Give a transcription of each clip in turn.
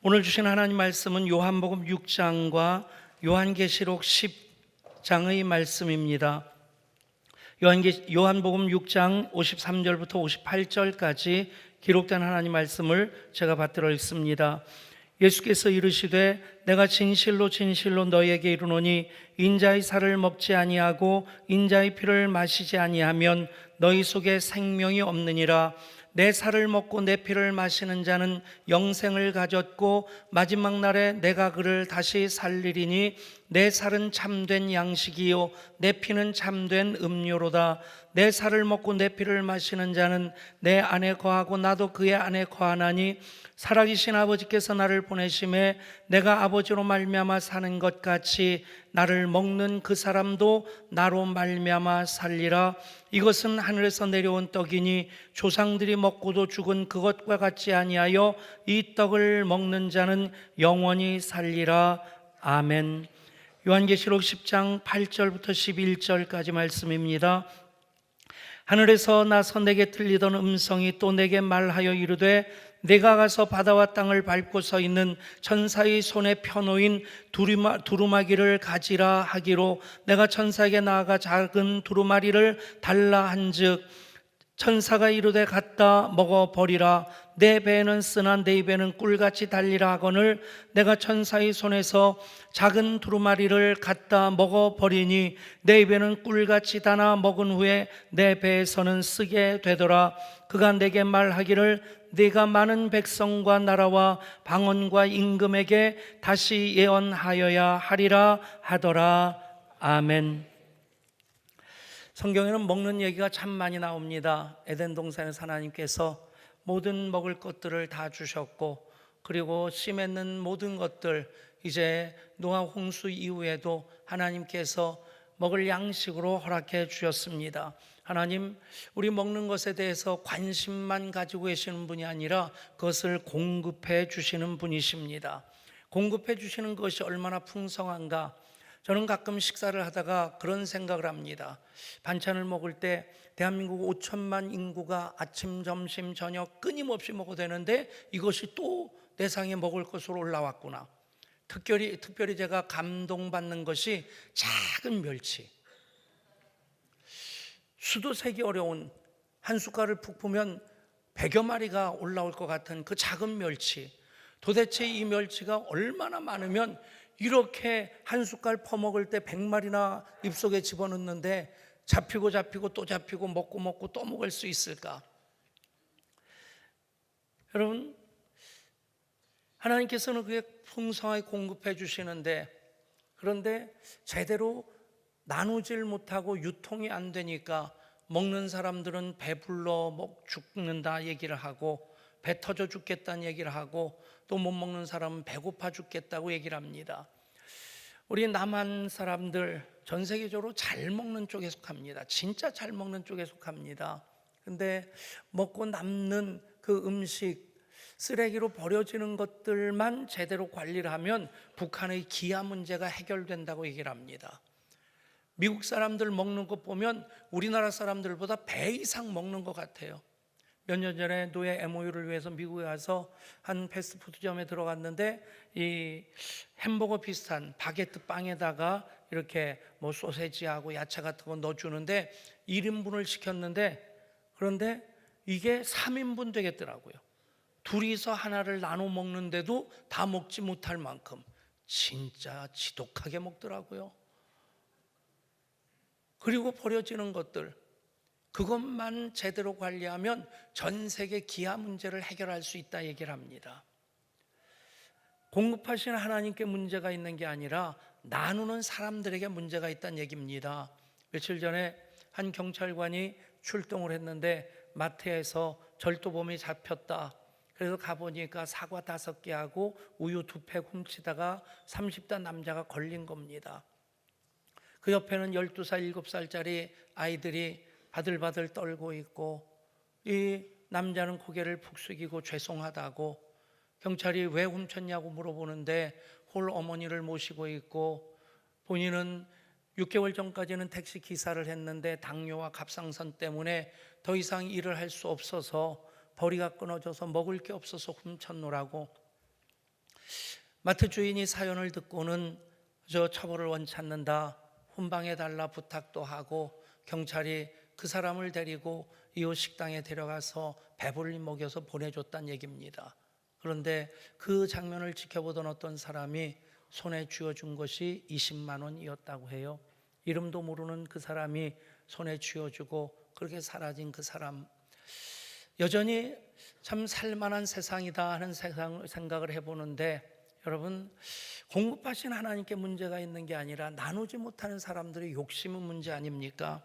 오늘 주신 하나님 말씀은 요한복음 6장과 요한계시록 10장의 말씀입니다. 요한복음 6장 53절부터 58절까지 기록된 하나님 말씀을 제가 받들어 읽습니다. 예수께서 이르시되 내가 진실로 진실로 너희에게 이르노니 인자의 살을 먹지 아니하고 인자의 피를 마시지 아니하면 너희 속에 생명이 없느니라. 내 살을 먹고 내 피를 마시는 자는 영생을 가졌고 마지막 날에 내가 그를 다시 살리리니 내 살은 참된 양식이요 내 피는 참된 음료로다. 내 살을 먹고 내 피를 마시는 자는 내 안에 거하고 나도 그의 안에 거하나니 살아계신 아버지께서 나를 보내심에 내가 아버지로 말미암아 사는 것 같이 나를 먹는 그 사람도 나로 말미암아 살리라. 이것은 하늘에서 내려온 떡이니 조상들이 먹고도 죽은 그것과 같지 아니하여 이 떡을 먹는 자는 영원히 살리라. 아멘. 요한계시록 10장 8절부터 11절까지 말씀입니다. 하늘에서 나서 내게 들리던 음성이 또 내게 말하여 이르되 내가 가서 바다와 땅을 밟고 서 있는 천사의 손에 펴놓인 두루마기를 가지라 하기로 내가 천사에게 나아가 작은 두루마리를 달라 한즉 천사가 이르되 갖다 먹어버리라. 내 배에는 쓰나 내 입에는 꿀같이 달리라 하거늘 내가 천사의 손에서 작은 두루마리를 갖다 먹어버리니 내 입에는 꿀같이 다나 먹은 후에 내 배에서는 쓰게 되더라. 그가 내게 말하기를 네가 많은 백성과 나라와 방언과 임금에게 다시 예언하여야 하리라 하더라. 아멘. 성경에는 먹는 얘기가 참 많이 나옵니다. 에덴 동산에서 하나님께서 모든 먹을 것들을 다 주셨고 그리고 씨 맺는 모든 것들 이제 노아 홍수 이후에도 하나님께서 먹을 양식으로 허락해 주셨습니다. 하나님, 우리 먹는 것에 대해서 관심만 가지고 계시는 분이 아니라 그것을 공급해 주시는 분이십니다. 공급해 주시는 것이 얼마나 풍성한가. 저는 가끔 식사를 하다가 그런 생각을 합니다. 반찬을 먹을 때 대한민국 5천만 인구가 아침, 점심, 저녁 끊임없이 먹어도 되는데 이것이 또 내 상에 먹을 것으로 올라왔구나. 특별히 제가 감동받는 것이 작은 멸치. 수도 세기 어려운 한 숟갈을 푹 푸면 100여 마리가 올라올 것 같은 그 작은 멸치. 도대체 이 멸치가 얼마나 많으면 이렇게 한 숟갈 퍼먹을 때 100마리나 입속에 집어넣는데 잡히고 또 잡히고 먹고 또 먹을 수 있을까? 여러분, 하나님께서는 그게 풍성하게 공급해 주시는데 그런데 제대로 나누질 못하고 유통이 안 되니까 먹는 사람들은 배불러 죽는다 얘기를 하고 배 터져 죽겠다는 얘기를 하고 또 못 먹는 사람은 배고파 죽겠다고 얘기를 합니다. 우리 남한 사람들 전 세계적으로 잘 먹는 쪽에 속합니다. 진짜 잘 먹는 쪽에 속합니다. 근데 먹고 남는 그 음식 쓰레기로 버려지는 것들만 제대로 관리를 하면 북한의 기아 문제가 해결된다고 얘기를 합니다. 미국 사람들 먹는 것 보면 우리나라 사람들보다 배 이상 먹는 것 같아요. 몇 년 전에 노예 MOU를 위해서 미국에 가서 한 패스트푸드점에 들어갔는데 이 햄버거 비슷한 바게트 빵에다가 이렇게 뭐 소세지하고 야채 같은 거 넣어주는데 1인분을 시켰는데 그런데 이게 3인분 되겠더라고요. 둘이서 하나를 나눠 먹는데도 다 먹지 못할 만큼 진짜 지독하게 먹더라고요. 그리고 버려지는 것들 그것만 제대로 관리하면 전 세계 기아 문제를 해결할 수 있다 얘기를 합니다. 공급하시는 하나님께 문제가 있는 게 아니라 나누는 사람들에게 문제가 있다는 얘기입니다. 며칠 전에 한 경찰관이 출동을 했는데 마트에서 절도범이 잡혔다. 그래서 가보니까 사과 5개하고 우유 2팩 훔치다가 30대 남자가 걸린 겁니다. 그 옆에는 12살, 7살짜리 아이들이 바들바들 떨고 있고 이 남자는 고개를 푹 숙이고 죄송하다고 경찰이 왜 훔쳤냐고 물어보는데 홀 어머니를 모시고 있고 본인은 6개월 전까지는 택시 기사를 했는데 당뇨와 갑상선 때문에 더 이상 일을 할 수 없어서 벌이가 끊어져서 먹을 게 없어서 훔쳤노라고 마트 주인이 사연을 듣고는 저 처벌을 원치 않는다, 훈방해 달라 부탁도 하고 경찰이 그 사람을 데리고 이웃 식당에 데려가서 배불리 먹여서 보내줬다는 얘기입니다. 그런데 그 장면을 지켜보던 어떤 사람이 손에 쥐어준 것이 20만 원이었다고 해요. 이름도 모르는 그 사람이 손에 쥐어주고 그렇게 사라진 그 사람, 여전히 참 살만한 세상이다 하는 생각을 해보는데, 여러분, 공급하신 하나님께 문제가 있는 게 아니라 나누지 못하는 사람들의 욕심은 문제 아닙니까?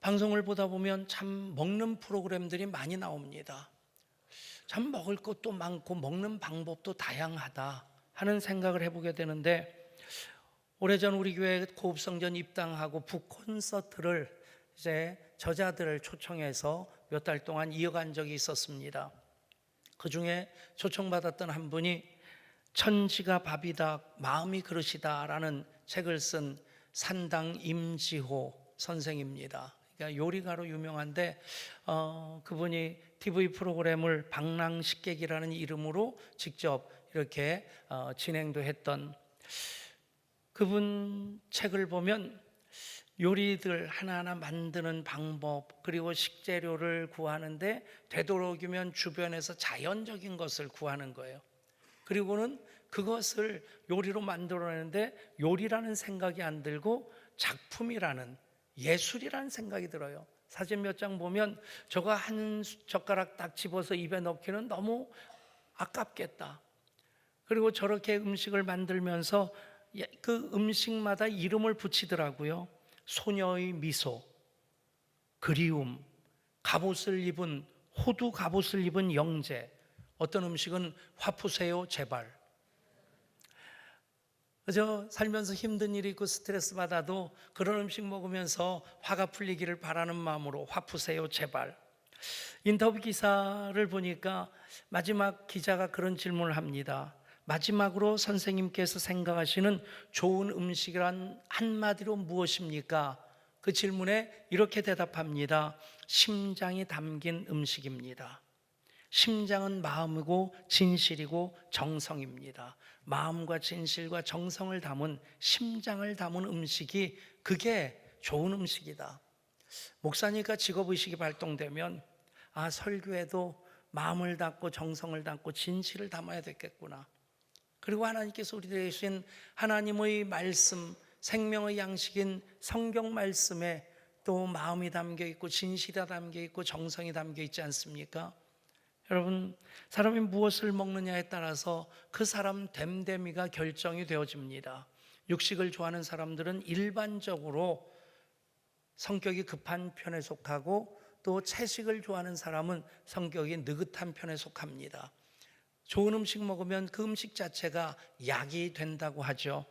방송을 보다 보면 참 먹는 프로그램들이 많이 나옵니다. 참 먹을 것도 많고 먹는 방법도 다양하다 하는 생각을 해보게 되는데, 오래전 우리 교회 고급성전 입당하고 북콘서트를 이제 저자들을 초청해서 몇 달 동안 이어간 적이 있었습니다. 그 중에 초청받았던 한 분이 천지가 밥이다 마음이 그릇이다 라는 책을 쓴 산당 임지호 선생입니다. 그러니까 요리가로 유명한데 그분이 TV 프로그램을 방랑식객이라는 이름으로 직접 이렇게 진행도 했던, 그분 책을 보면 요리들 하나하나 만드는 방법, 그리고 식재료를 구하는데 되도록이면 주변에서 자연적인 것을 구하는 거예요. 그리고는 그것을 요리로 만들어내는데 요리라는 생각이 안 들고 작품이라는, 예술이라는 생각이 들어요. 사진 몇 장 보면 저거 한 젓가락 딱 집어서 입에 넣기는 너무 아깝겠다. 그리고 저렇게 음식을 만들면서 그 음식마다 이름을 붙이더라고요. 소녀의 미소, 그리움, 갑옷을 입은, 호두 갑옷을 입은 영재, 어떤 음식은 화 푸세요 제발. 저 살면서 힘든 일이 있고 스트레스 받아도 그런 음식 먹으면서 화가 풀리기를 바라는 마음으로 화 푸세요 제발. 인터뷰 기사를 보니까 마지막 기자가 그런 질문을 합니다. 마지막으로 선생님께서 생각하시는 좋은 음식이란 한마디로 무엇입니까? 그 질문에 이렇게 대답합니다. 심장이 담긴 음식입니다. 심장은 마음이고 진실이고 정성입니다. 마음과 진실과 정성을 담은, 심장을 담은 음식이, 그게 좋은 음식이다. 목사니까 직업의식이 발동되면 설교에도 마음을 담고 정성을 담고 진실을 담아야 되겠구나. 그리고 하나님께서 우리에게 주신 하나님의 말씀, 생명의 양식인 성경 말씀에 또 마음이 담겨 있고 진실이 담겨 있고 정성이 담겨 있지 않습니까? 여러분, 사람이 무엇을 먹느냐에 따라서 그 사람 됨됨이가 결정이 되어집니다. 육식을 좋아하는 사람들은 일반적으로 성격이 급한 편에 속하고, 또 채식을 좋아하는 사람은 성격이 느긋한 편에 속합니다. 좋은 음식 먹으면 그 음식 자체가 약이 된다고 하죠.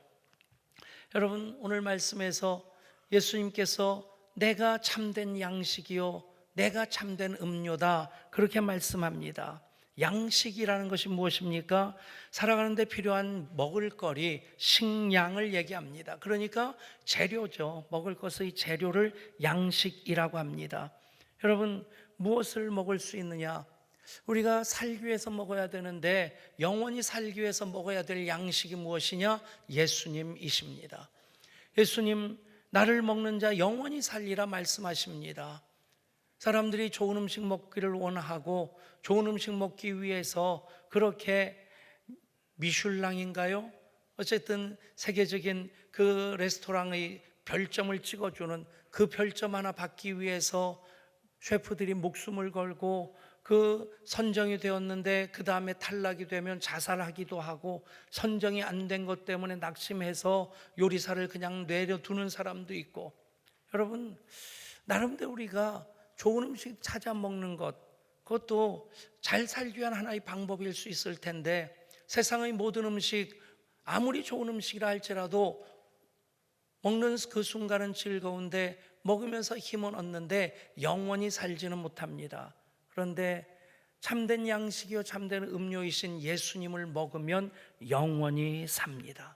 여러분, 오늘 말씀에서 예수님께서 내가 참된 양식이요 내가 참된 음료다 그렇게 말씀합니다. 양식이라는 것이 무엇입니까? 살아가는 데 필요한 먹을거리, 식량을 얘기합니다. 그러니까 재료죠. 먹을 것의 재료를 양식이라고 합니다. 여러분, 무엇을 먹을 수 있느냐? 우리가 살기 위해서 먹어야 되는데, 영원히 살기 위해서 먹어야 될 양식이 무엇이냐? 예수님이십니다. 예수님, 나를 먹는 자 영원히 살리라 말씀하십니다. 사람들이 좋은 음식 먹기를 원하고 좋은 음식 먹기 위해서 그렇게 미슐랑인가요? 어쨌든 세계적인 그 레스토랑의 별점을 찍어주는 그 별점 하나 받기 위해서 셰프들이 목숨을 걸고 그 선정이 되었는데 그 다음에 탈락이 되면 자살하기도 하고, 선정이 안 된 것 때문에 낙심해서 요리사를 그냥 내려두는 사람도 있고. 여러분, 나름대로 우리가 좋은 음식 찾아 먹는 것, 그것도 잘 살기 위한 하나의 방법일 수 있을 텐데, 세상의 모든 음식 아무리 좋은 음식이라 할지라도 먹는 그 순간은 즐거운데 먹으면서 힘은 얻는데 영원히 살지는 못합니다. 그런데 참된 양식이요 참된 음료이신 예수님을 먹으면 영원히 삽니다.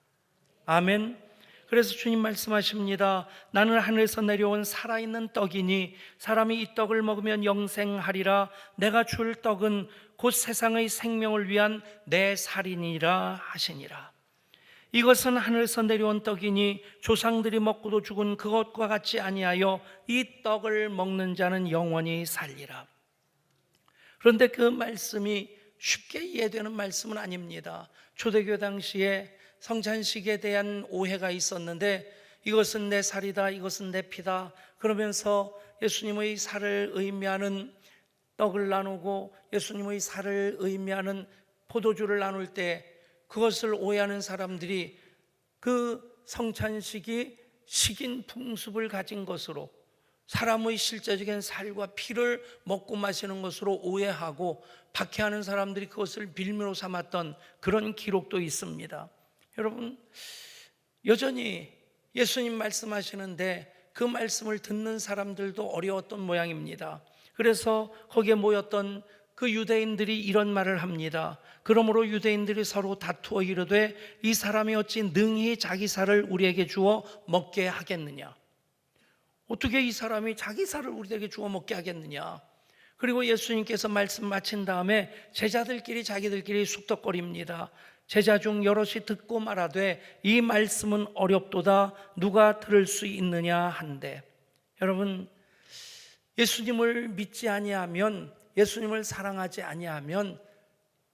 아멘. 그래서 주님 말씀하십니다. 나는 하늘에서 내려온 살아있는 떡이니 사람이 이 떡을 먹으면 영생하리라. 내가 줄 떡은 곧 세상의 생명을 위한 내 살이니라 하시니라. 이것은 하늘에서 내려온 떡이니 조상들이 먹고도 죽은 그것과 같지 아니하여 이 떡을 먹는 자는 영원히 살리라. 그런데 그 말씀이 쉽게 이해되는 말씀은 아닙니다. 초대교 당시에 성찬식에 대한 오해가 있었는데 이것은 내 살이다, 이것은 내 피다 그러면서 예수님의 살을 의미하는 떡을 나누고 예수님의 살을 의미하는 포도주를 나눌 때 그것을 오해하는 사람들이 그 성찬식이 식인 풍습을 가진 것으로 사람의 실제적인 살과 피를 먹고 마시는 것으로 오해하고 박해하는 사람들이 그것을 빌미로 삼았던 그런 기록도 있습니다. 여러분, 여전히 예수님 말씀하시는데 그 말씀을 듣는 사람들도 어려웠던 모양입니다. 그래서 거기에 모였던 그 유대인들이 이런 말을 합니다. 그러므로 유대인들이 서로 다투어 이르되 이 사람이 어찌 능히 자기 살을 우리에게 주어 먹게 하겠느냐. 어떻게 이 사람이 자기 살을 우리에게 주어 먹게 하겠느냐. 그리고 예수님께서 말씀 마친 다음에 제자들끼리 자기들끼리 쑥덕거립니다. 제자 중 여럿이 듣고 말하되 이 말씀은 어렵도다 누가 들을 수 있느냐 한데, 여러분, 예수님을 믿지 아니하면, 예수님을 사랑하지 아니하면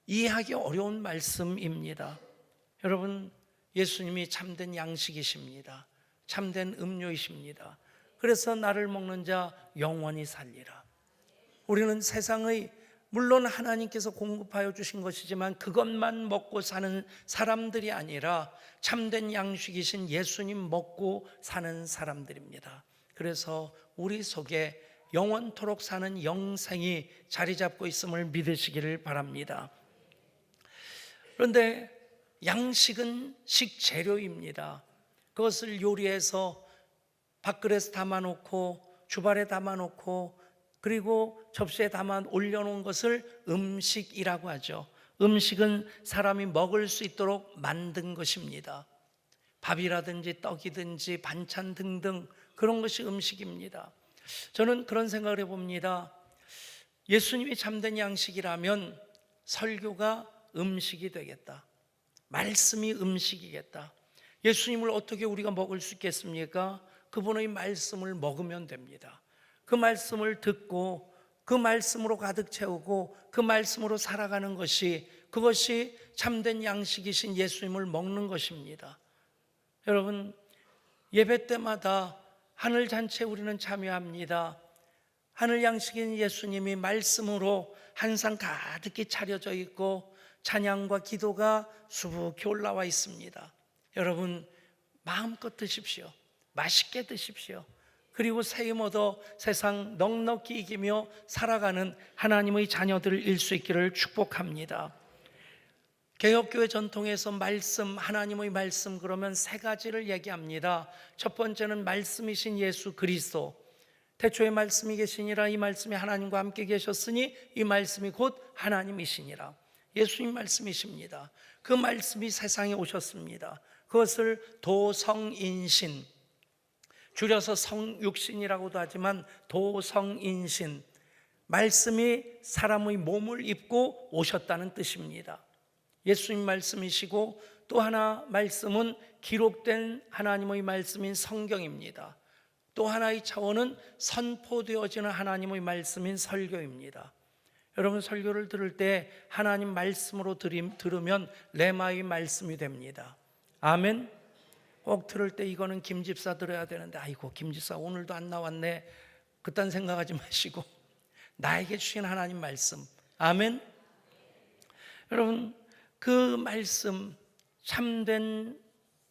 이해하기 어려운 말씀입니다. 여러분, 예수님이 참된 양식이십니다. 참된 음료이십니다. 그래서 나를 먹는 자 영원히 살리라. 우리는 세상의, 물론 하나님께서 공급하여 주신 것이지만 그것만 먹고 사는 사람들이 아니라 참된 양식이신 예수님 먹고 사는 사람들입니다. 그래서 우리 속에 영원토록 사는 영생이 자리 잡고 있음을 믿으시기를 바랍니다. 그런데 양식은 식재료입니다. 그것을 요리해서 밥그릇에 담아놓고 주발에 담아놓고 그리고 접시에 담아 올려놓은 것을 음식이라고 하죠. 음식은 사람이 먹을 수 있도록 만든 것입니다. 밥이라든지 떡이든지 반찬 등등 그런 것이 음식입니다. 저는 그런 생각을 해봅니다. 예수님이 참된 양식이라면 설교가 음식이 되겠다. 말씀이 음식이겠다. 예수님을 어떻게 우리가 먹을 수 있겠습니까? 그분의 말씀을 먹으면 됩니다. 그 말씀을 듣고 그 말씀으로 가득 채우고 그 말씀으로 살아가는 것이, 그것이 참된 양식이신 예수님을 먹는 것입니다. 여러분, 예배 때마다 하늘 잔치에 우리는 참여합니다. 하늘 양식인 예수님이 말씀으로 한 상 가득히 차려져 있고 찬양과 기도가 수북히 올라와 있습니다. 여러분, 마음껏 드십시오. 맛있게 드십시오. 그리고 세임 얻어 세상 넉넉히 이기며 살아가는 하나님의 자녀들일 수 있기를 축복합니다. 개혁교회 전통에서 말씀, 하나님의 말씀 그러면 세 가지를 얘기합니다. 첫 번째는 말씀이신 예수 그리스도. 태초에 말씀이 계시니라. 이 말씀이 하나님과 함께 계셨으니 이 말씀이 곧 하나님이시니라. 예수님 말씀이십니다. 그 말씀이 세상에 오셨습니다. 그것을 도성인신, 줄여서 성육신이라고도 하지만 도성인신, 말씀이 사람의 몸을 입고 오셨다는 뜻입니다. 예수님 말씀이시고 또 하나 말씀은 기록된 하나님의 말씀인 성경입니다. 또 하나의 차원은 선포되어지는 하나님의 말씀인 설교입니다. 여러분, 설교를 들을 때 하나님 말씀으로 들으면 레마의 말씀이 됩니다. 아멘. 꼭 들을 때 이거는 김 집사 들어야 되는데 아이고 김 집사 오늘도 안 나왔네, 그딴 생각하지 마시고 나에게 주신 하나님 말씀. 아멘. 여러분, 그 말씀 참된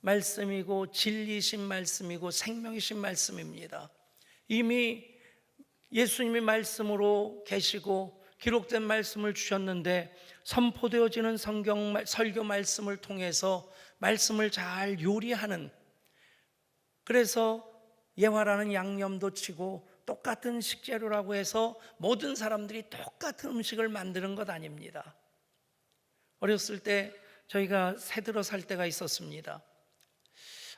말씀이고 진리이신 말씀이고 생명이신 말씀입니다. 이미 예수님이 말씀으로 계시고 기록된 말씀을 주셨는데 선포되어지는 성경 설교 말씀을 통해서 말씀을 잘 요리하는, 그래서 예화라는 양념도 치고 똑같은 식재료라고 해서 모든 사람들이 똑같은 음식을 만드는 것 아닙니다. 어렸을 때 저희가 새들어 살 때가 있었습니다.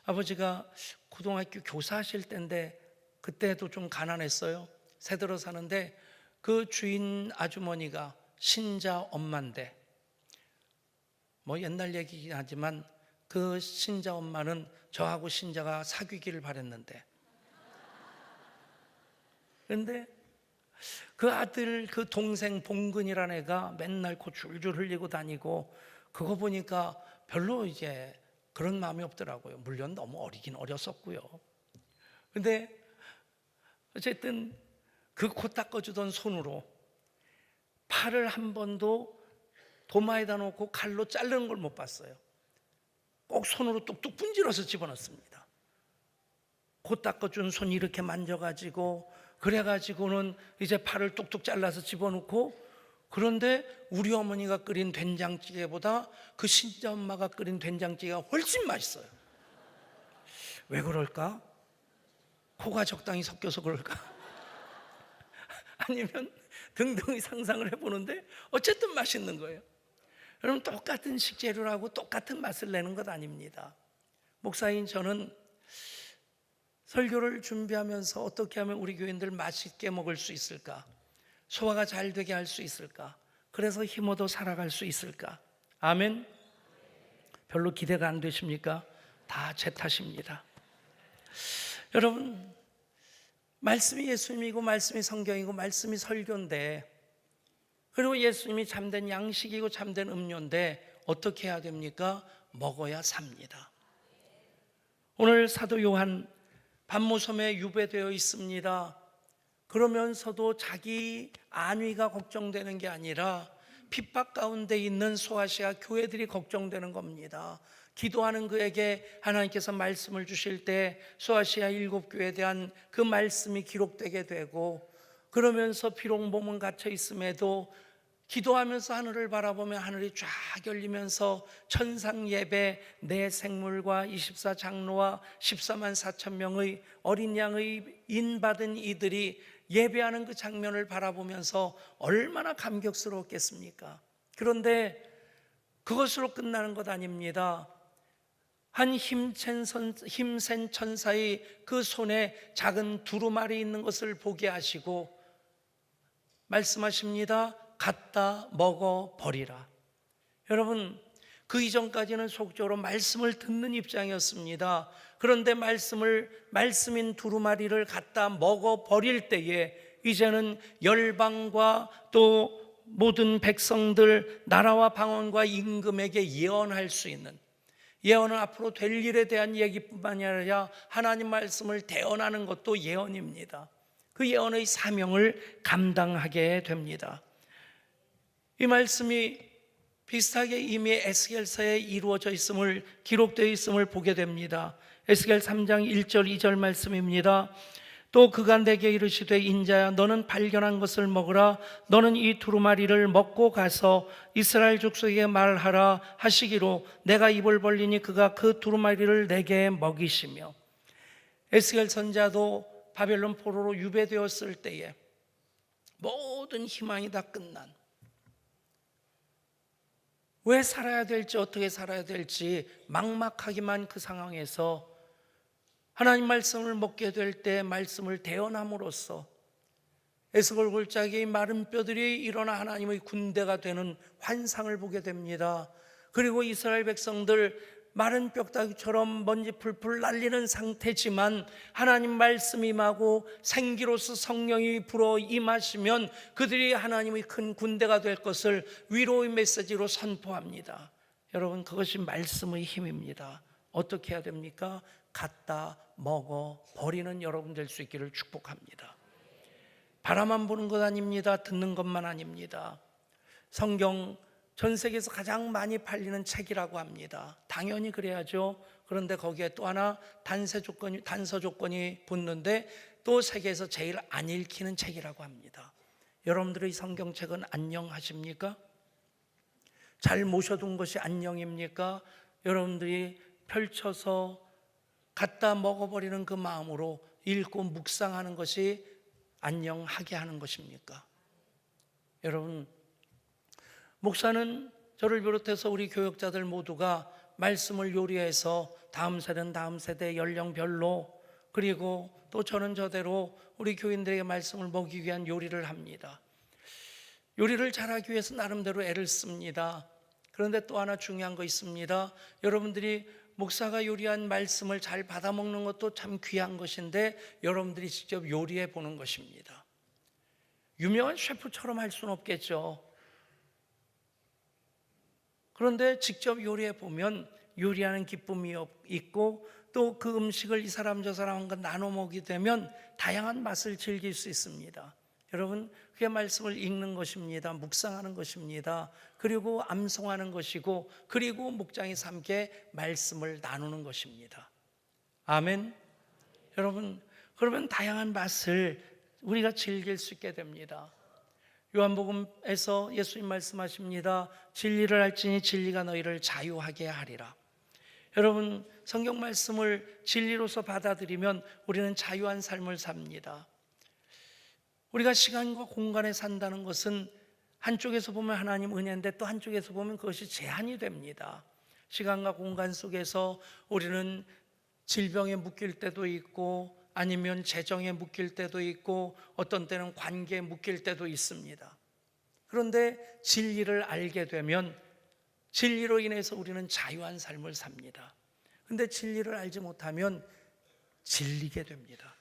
아버지가 고등학교 교사하실 때인데 그때도 좀 가난했어요. 새 들어 사는데 그 주인 아주머니가 신자 엄마인데, 뭐 옛날 얘기긴 하지만 그 신자 엄마는 저하고 신자가 사귀기를 바랬는데, 그런데 그 아들, 그 동생 봉근이라는 애가 맨날 코 줄줄 흘리고 다니고, 그거 보니까 별로 이제 그런 마음이 없더라고요. 물론 너무 어리긴 어렸었고요. 근데 어쨌든 그 코 닦아주던 손으로 팔을 한 번도 도마에다 놓고 칼로 자르는 걸 못 봤어요. 꼭 손으로 뚝뚝 분질러서 집어넣습니다. 코 닦아준 손 이렇게 만져가지고, 그래가지고는 이제 팔을 뚝뚝 잘라서 집어넣고, 그런데 우리 어머니가 끓인 된장찌개보다 그 신자 엄마가 끓인 된장찌개가 훨씬 맛있어요. 왜 그럴까? 코가 적당히 섞여서 그럴까? 아니면 등등의 상상을 해보는데 어쨌든 맛있는 거예요. 여러분, 똑같은 식재료라고 똑같은 맛을 내는 것 아닙니다. 목사인 저는 설교를 준비하면서 어떻게 하면 우리 교인들 맛있게 먹을 수 있을까? 소화가 잘 되게 할 수 있을까? 그래서 힘어도 살아갈 수 있을까? 아멘. 별로 기대가 안 되십니까? 다 제 탓입니다. 여러분, 말씀이 예수님이고 말씀이 성경이고 말씀이 설교인데, 그리고 예수님이 참된 양식이고 참된 음료인데 어떻게 해야 됩니까? 먹어야 삽니다. 오늘 사도 요한 반모섬에 유배되어 있습니다. 그러면서도 자기 안위가 걱정되는 게 아니라 핍박 가운데 있는 소아시아 교회들이 걱정되는 겁니다. 기도하는 그에게 하나님께서 말씀을 주실 때 소아시아 7교회에 대한 그 말씀이 기록되게 되고, 그러면서 비록 몸은 갇혀 있음에도 기도하면서 하늘을 바라보며 하늘이 쫙 열리면서 천상 예배, 내 생물과 24장로와 14만 4천 명의 어린 양의 인받은 이들이 예배하는 그 장면을 바라보면서 얼마나 감격스러웠겠습니까? 그런데 그것으로 끝나는 것 아닙니다. 한 힘센 천사의 그 손에 작은 두루마리 있는 것을 보게 하시고 말씀하십니다. 갖다 먹어 버리라. 여러분, 그 이전까지는 속적으로 말씀을 듣는 입장이었습니다. 그런데 말씀인 두루마리를 갖다 먹어 버릴 때에 이제는 열방과 또 모든 백성들, 나라와 방언과 임금에게 예언할 수 있는, 예언은 앞으로 될 일에 대한 얘기뿐만이 아니라 하나님 말씀을 대언하는 것도 예언입니다. 그 예언의 사명을 감당하게 됩니다. 이 말씀이 비슷하게 이미 에스겔서에 이루어져 있음을, 기록되어 있음을 보게 됩니다. 에스겔 3장 1절 2절 말씀입니다. 또 그가 내게 이르시되 인자야, 너는 발견한 것을 먹으라. 너는 이 두루마리를 먹고 가서 이스라엘 족속에게 말하라 하시기로 내가 입을 벌리니 그가 그 두루마리를 내게 먹이시며. 에스겔 선자도 바벨론 포로로 유배되었을 때에 모든 희망이 다 끝난, 왜 살아야 될지 어떻게 살아야 될지 막막하기만 그 상황에서 하나님 말씀을 먹게 될 때 말씀을 대언함으로써 에스겔 골짜기의 마른 뼈들이 일어나 하나님의 군대가 되는 환상을 보게 됩니다. 그리고 이스라엘 백성들 마른 뼈다귀처럼 먼지 풀풀 날리는 상태지만 하나님 말씀이 임하고 생기로서 성령이 불어 임하시면 그들이 하나님의 큰 군대가 될 것을 위로의 메시지로 선포합니다. 여러분, 그것이 말씀의 힘입니다. 어떻게 해야 됩니까? 갖다 먹어 버리는 여러분 될 수 있기를 축복합니다. 바라만 보는 것 아닙니다. 듣는 것만 아닙니다. 성경 전 세계에서 가장 많이 팔리는 책이라고 합니다. 당연히 그래야죠. 그런데 거기에 또 하나 단서 조건이 붙는데 또 세계에서 제일 안 읽히는 책이라고 합니다. 여러분들의 성경책은 안녕하십니까? 잘 모셔둔 것이 안녕입니까? 여러분들이 펼쳐서 갖다 먹어버리는 그 마음으로 읽고 묵상하는 것이 안녕하게 하는 것입니까? 여러분, 목사는 저를 비롯해서 우리 교역자들 모두가 말씀을 요리해서 다음 세대는 다음 세대 연령별로, 그리고 또 저는 저대로 우리 교인들에게 말씀을 먹이기 위한 요리를 합니다. 요리를 잘하기 위해서 나름대로 애를 씁니다. 그런데 또 하나 중요한 거 있습니다. 여러분들이 목사가 요리한 말씀을 잘 받아먹는 것도 참 귀한 것인데, 여러분들이 직접 요리해 보는 것입니다. 유명한 셰프처럼 할 수는 없겠죠. 그런데 직접 요리해 보면 요리하는 기쁨이 있고, 또 그 음식을 이 사람 저 사람과 나눠 먹게 되면 다양한 맛을 즐길 수 있습니다. 여러분, 그게 말씀을 읽는 것입니다. 묵상하는 것입니다. 그리고 암송하는 것이고, 그리고 목장에서 함께 말씀을 나누는 것입니다. 아멘. 여러분, 그러면 다양한 맛을 우리가 즐길 수 있게 됩니다. 요한복음에서 예수님 말씀하십니다. 진리를 알지니 진리가 너희를 자유하게 하리라. 여러분, 성경 말씀을 진리로서 받아들이면 우리는 자유한 삶을 삽니다. 우리가 시간과 공간에 산다는 것은 한쪽에서 보면 하나님 은혜인데, 또 한쪽에서 보면 그것이 제한이 됩니다. 시간과 공간 속에서 우리는 질병에 묶일 때도 있고, 아니면 재정에 묶일 때도 있고, 어떤 때는 관계에 묶일 때도 있습니다. 그런데 진리를 알게 되면 진리로 인해서 우리는 자유한 삶을 삽니다. 그런데 진리를 알지 못하면 질리게 됩니다.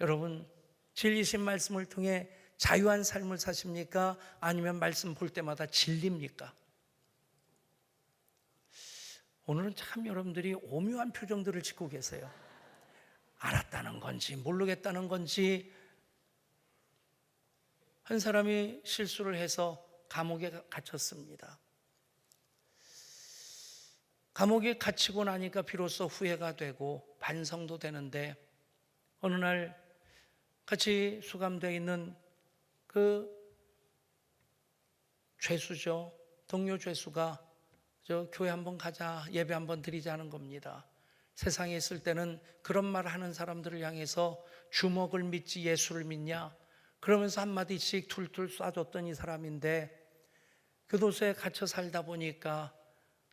여러분, 진리신 말씀을 통해 자유한 삶을 사십니까? 아니면 말씀 볼 때마다 질립니까? 오늘은 참 여러분들이 오묘한 표정들을 짓고 계세요. 알았다는 건지 모르겠다는 건지. 한 사람이 실수를 해서 감옥에 갇혔습니다. 감옥에 갇히고 나니까 비로소 후회가 되고 반성도 되는데, 어느 날 같이 수감되어 있는 그 죄수죠, 동료 죄수가 저 교회 한번 가자, 예배 한번 드리자는 겁니다. 세상에 있을 때는 그런 말 하는 사람들을 향해서 주먹을 믿지 예수를 믿냐, 그러면서 한마디씩 툴툴 쏴줬던 이 사람인데, 교도소에 갇혀 살다 보니까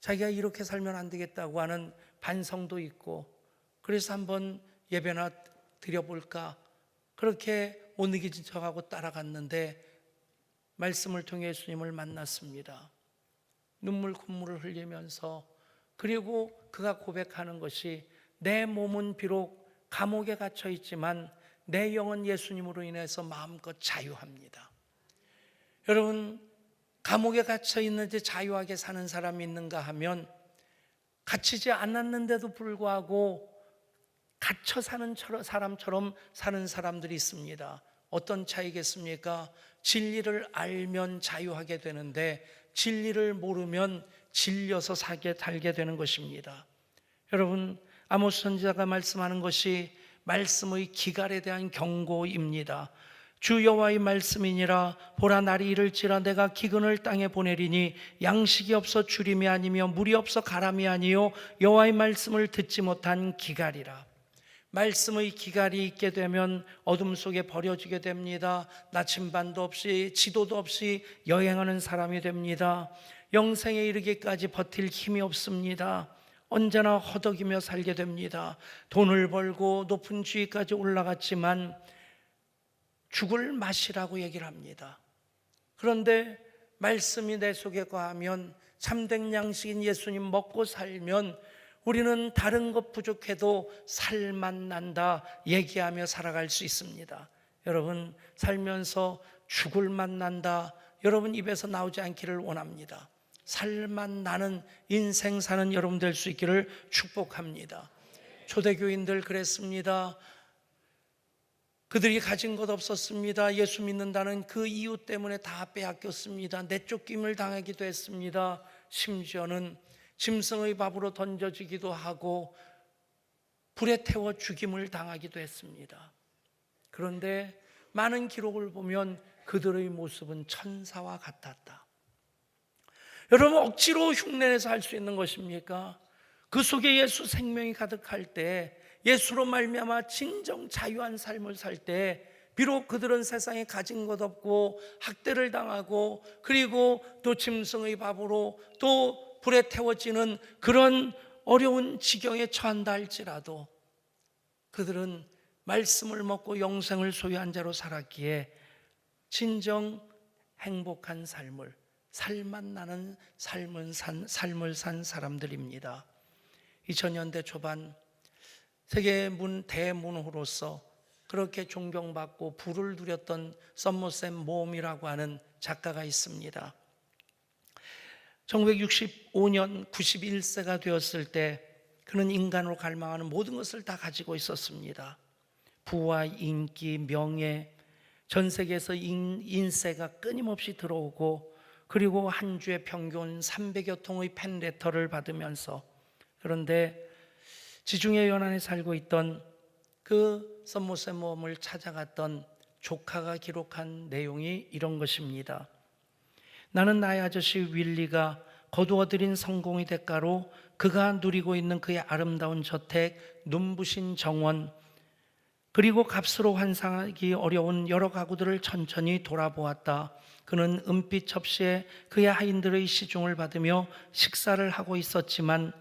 자기가 이렇게 살면 안 되겠다고 하는 반성도 있고, 그래서 한번 예배나 드려볼까, 그렇게 못 이기는 척하고 따라갔는데 말씀을 통해 예수님을 만났습니다. 눈물 콧물을 흘리면서, 그리고 그가 고백하는 것이, 내 몸은 비록 감옥에 갇혀 있지만 내 영은 예수님으로 인해서 마음껏 자유합니다. 여러분, 감옥에 갇혀 있는지 자유하게 사는 사람이 있는가 하면, 갇히지 않았는데도 불구하고 갇혀 사는 사람처럼 사는 사람들이 있습니다. 어떤 차이겠습니까? 진리를 알면 자유하게 되는데, 진리를 모르면 질려서 살게 되는 것입니다. 여러분, 아모스 선지자가 말씀하는 것이 말씀의 기갈에 대한 경고입니다. 주 여호와의 말씀이니라. 보라, 날이 이를지라 내가 기근을 땅에 보내리니 양식이 없어 주림이 아니며 물이 없어 가람이 아니요 여호와의 말씀을 듣지 못한 기갈이라. 말씀의 기갈이 있게 되면 어둠 속에 버려지게 됩니다. 나침반도 없이 지도도 없이 여행하는 사람이 됩니다. 영생에 이르기까지 버틸 힘이 없습니다. 언제나 허덕이며 살게 됩니다. 돈을 벌고 높은 지위까지 올라갔지만 죽을 맛이라고 얘기를 합니다. 그런데 말씀이 내 속에 거하면, 참된 양식인 예수님 먹고 살면 우리는 다른 것 부족해도 살맛 난다 얘기하며 살아갈 수 있습니다. 여러분, 살면서 죽을 맛 난다, 여러분 입에서 나오지 않기를 원합니다. 살맛 나는 인생 사는 여러분 될 수 있기를 축복합니다. 초대교인들 그랬습니다. 그들이 가진 것 없었습니다. 예수 믿는다는 그 이유 때문에 다 빼앗겼습니다. 내쫓김을 당하기도 했습니다. 심지어는 짐승의 밥으로 던져지기도 하고 불에 태워 죽임을 당하기도 했습니다. 그런데 많은 기록을 보면 그들의 모습은 천사와 같았다. 여러분, 억지로 흉내내서 할 수 있는 것입니까? 그 속에 예수 생명이 가득할 때, 예수로 말미암아 진정 자유한 삶을 살 때, 비록 그들은 세상에 가진 것 없고 학대를 당하고, 그리고 또 짐승의 밥으로 또 불에 태워지는 그런 어려운 지경에 처한다 할지라도 그들은 말씀을 먹고 영생을 소유한 자로 살았기에 진정 행복한 삶을, 살맛 나는 삶을 산 사람들입니다. 2000년대 초반 세계 대문호로서 그렇게 존경받고 부를 누렸던 썸머셋 mom이라고 하는 작가가 있습니다. 1965년 91세가 되었을 때 그는 인간으로 갈망하는 모든 것을 다 가지고 있었습니다. 부와 인기, 명예, 전 세계에서 인세가 끊임없이 들어오고 그리고 한 주에 평균 300여 통의 팬레터를 받으면서, 그런데 지중해 연안에 살고 있던 그 썸머셋 mom을 찾아갔던 조카가 기록한 내용이 이런 것입니다. 나는 나의 아저씨 윌리가 거두어들인 성공의 대가로 그가 누리고 있는 그의 아름다운 저택, 눈부신 정원, 그리고 값으로 환상하기 어려운 여러 가구들을 천천히 돌아보았다. 그는 은빛 접시에 그의 하인들의 시중을 받으며 식사를 하고 있었지만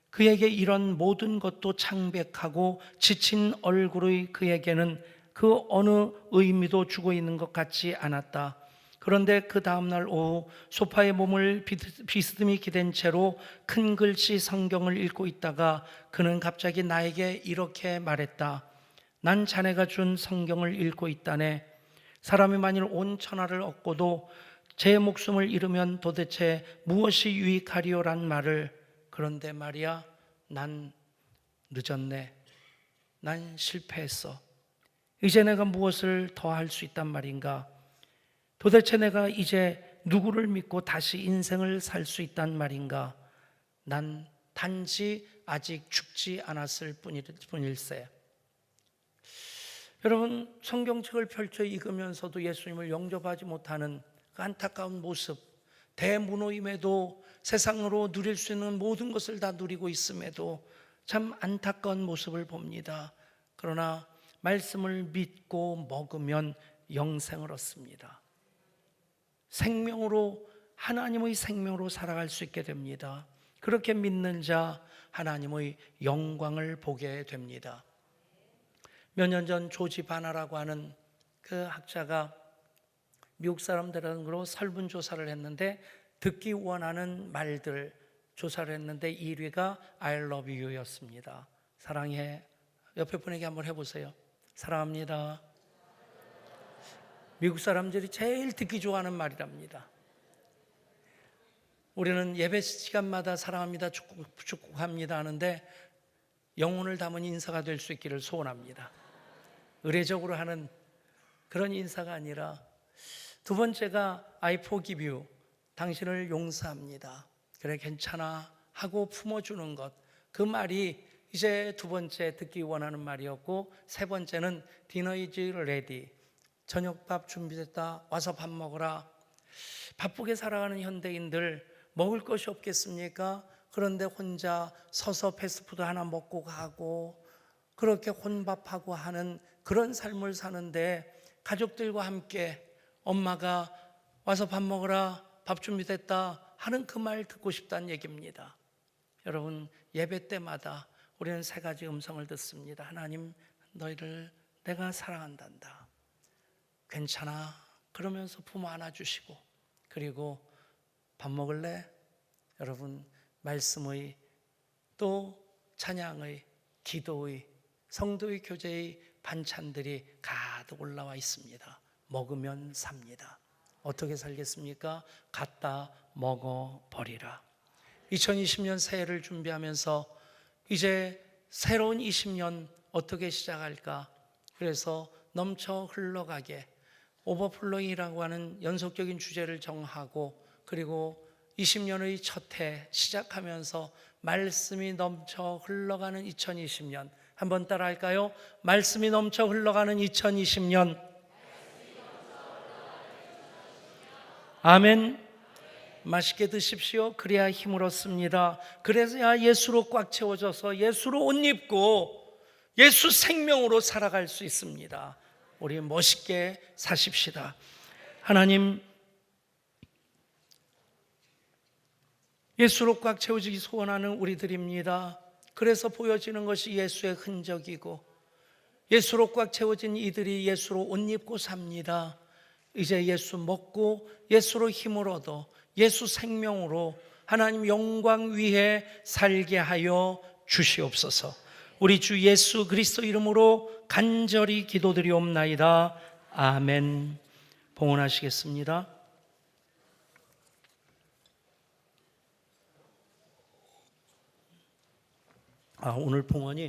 그에게 이런 모든 것도 창백하고 지친 얼굴의 그에게는 그 어느 의미도 주고 있는 것 같지 않았다. 그런데 그 다음날 오후 소파에 몸을 비스듬히 기댄 채로 큰 글씨 성경을 읽고 있다가 그는 갑자기 나에게 이렇게 말했다. 난 자네가 준 성경을 읽고 있다네. 사람이 만일 온 천하를 얻고도 제 목숨을 잃으면 도대체 무엇이 유익하리요란 말을. 그런데 말이야, 난 늦었네. 난 실패했어. 이제 내가 무엇을 더 할 수 있단 말인가? 도대체 내가 이제 누구를 믿고 다시 인생을 살 수 있단 말인가? 난 단지 아직 죽지 않았을 뿐일세. 여러분, 성경책을 펼쳐 읽으면서도 예수님을 영접하지 못하는 그 안타까운 모습, 대문호임에도 세상으로 누릴 수 있는 모든 것을 다 누리고 있음에도 참 안타까운 모습을 봅니다. 그러나 말씀을 믿고 먹으면 영생을 얻습니다. 생명으로, 하나님의 생명으로 살아갈 수 있게 됩니다. 그렇게 믿는 자 하나님의 영광을 보게 됩니다. 몇 년 전 조지 바나라고 하는 그 학자가 미국 사람들하고 설문조사를 했는데 듣기 원하는 말들 조사를 했는데 1위가 I love you 였습니다. 사랑해. 옆에 분에게 한번 해보세요. 사랑합니다. 미국 사람들이 제일 듣기 좋아하는 말이랍니다. 우리는 예배 시간마다 사랑합니다, 축복합니다 하는데 영혼을 담은 인사가 될 수 있기를 소원합니다. 의례적으로 하는 그런 인사가 아니라, 두 번째가 I forgive you, 당신을 용서합니다. 그래 괜찮아 하고 품어주는 것, 그 말이 이제 두 번째 듣기 원하는 말이었고, 세 번째는 dinner is ready, 저녁밥 준비됐다, 와서 밥 먹으라. 바쁘게 살아가는 현대인들 먹을 것이 없겠습니까? 그런데 혼자 서서 패스트푸드 하나 먹고 가고 그렇게 혼밥하고 하는 그런 삶을 사는데, 가족들과 함께 엄마가 와서 밥 먹으라, 밥 준비됐다 하는 그 말 듣고 싶다는 얘기입니다. 여러분, 예배 때마다 우리는 세 가지 음성을 듣습니다. 하나님, 너희를 내가 사랑한단다. 괜찮아 그러면서 부모 안아주시고, 그리고 밥 먹을래? 여러분, 말씀의, 또 찬양의, 기도의, 성도의 교제의 반찬들이 가득 올라와 있습니다. 먹으면 삽니다. 어떻게 살겠습니까? 갖다 먹어버리라. 2020년 새해를 준비하면서 이제 새로운 20년 어떻게 시작할까? 그래서 넘쳐 흘러가게 오버플로잉이라고 하는 연속적인 주제를 정하고, 그리고 20년의 첫 해 시작하면서 말씀이 넘쳐 흘러가는 2020년, 한번 따라 할까요? 말씀이 넘쳐 흘러가는 2020년. 아멘. 맛있게 드십시오. 그래야 힘을 얻습니다. 그래야 예수로 꽉 채워져서 예수로 옷 입고 예수 생명으로 살아갈 수 있습니다. 우리 멋있게 사십시다. 하나님, 예수로 꽉 채워지기 소원하는 우리들입니다. 그래서 보여지는 것이 예수의 흔적이고, 예수로 꽉 채워진 이들이 예수로 옷 입고 삽니다. 이제 예수 먹고 예수로 힘을 얻어 예수 생명으로 하나님 영광 위에 살게 하여 주시옵소서. 우리 주 예수 그리스도 이름으로 간절히 기도드리옵나이다. 아멘. 봉헌하시겠습니다. 오늘 봉헌이